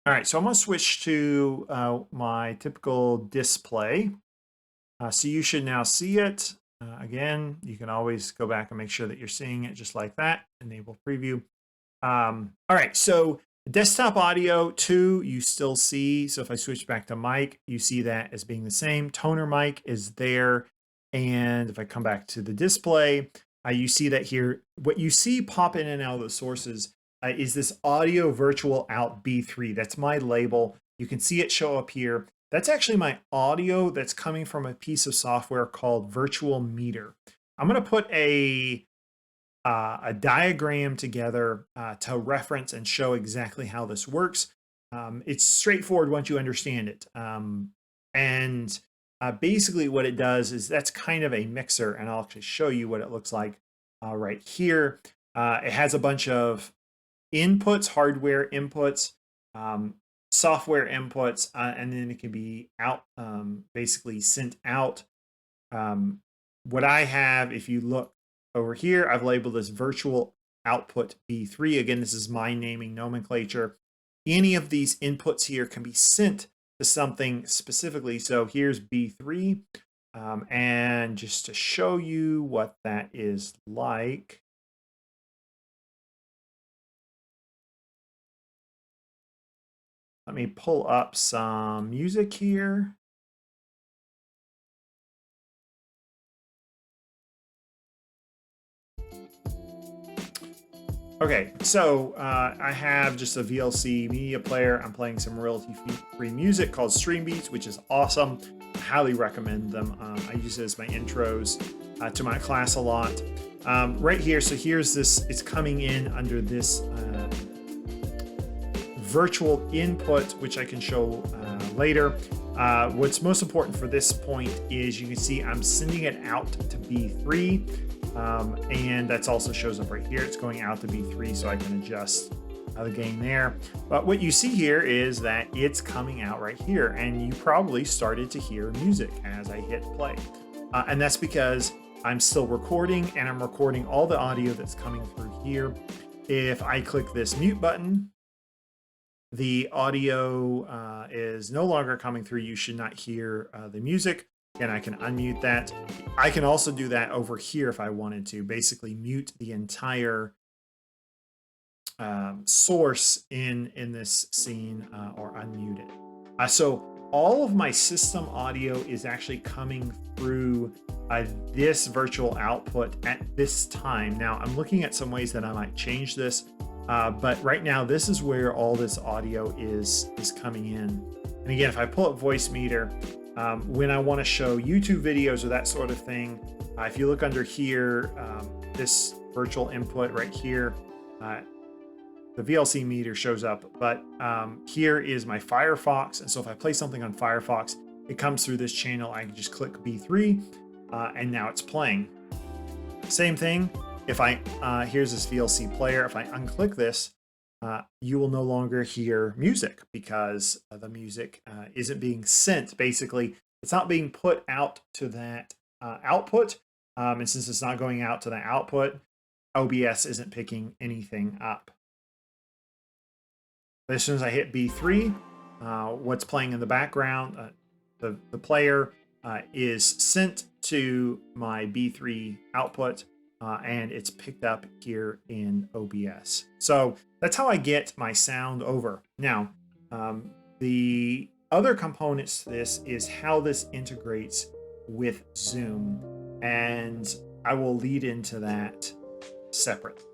All right, so I'm going to switch to my typical display. So you should now see it. Again, you can always go back and make sure that you're seeing it just like that. Enable preview. All right, so desktop audio 2, you still see. So if I switch back to mic, you see that as being the same. Toner mic is there. And if I come back to the display, you see that here. What you see pop in and out of the sources is this audio virtual out B3. That's my label. You can see it show up here. That's actually my audio that's coming from a piece of software called Voicemeeter. I'm going to put a diagram together to reference and show exactly how this works. It's straightforward once you understand it. Basically what it does is that's kind of a mixer, and I'll actually show you what it looks like right here. It has a bunch of inputs, hardware inputs, software inputs, and then it can be out, basically sent out. What I have, if you look over here, I've labeled this virtual output B3. Again, this is my naming nomenclature. Any of these inputs here can be sent to something specifically. So here's B3. And just to show you what that is like, let me pull up some music here. Okay, so I have just a VLC media player. I'm playing some royalty-free music called Stream Beats, which is awesome. I highly recommend them. I use it as my intros to my class a lot. Right here, so here's this, it's coming in under this virtual input, which I can show later. What's most important for this point is you can see I'm sending it out to B3. And that's also shows up right here. It's going out to B3, so I can adjust the gain there. But what you see here is that it's coming out right here, and you probably started to hear music as I hit play. And that's because I'm still recording, and I'm recording all the audio that's coming through here. If I click this mute button, the audio is no longer coming through. You should not hear the music. And I can unmute that. I can also do that over here if I wanted to, basically mute the entire source in this scene or unmute it. So all of my system audio is actually coming through this virtual output at this time. Now I'm looking at some ways that I might change this, but right now this is where all this audio is coming in. And again, if I pull up Voicemeeter, when I want to show YouTube videos or that sort of thing, if you look under here, this virtual input right here, the VLC meter shows up, but here is my Firefox. And so if I play something on Firefox, it comes through this channel. I can just click B3 and now it's playing. Same thing. If I, here's this VLC player. If I unclick this, you will no longer hear music because the music isn't being sent. Basically, it's not being put out to that output. And since it's not going out to the output, OBS isn't picking anything up. But as soon as I hit B3, what's playing in the background, the player is sent to my B3 output. And it's picked up here in OBS. So that's how I get my sound over. Now, the other components to this is how this integrates with Zoom. And I will lead into that separately.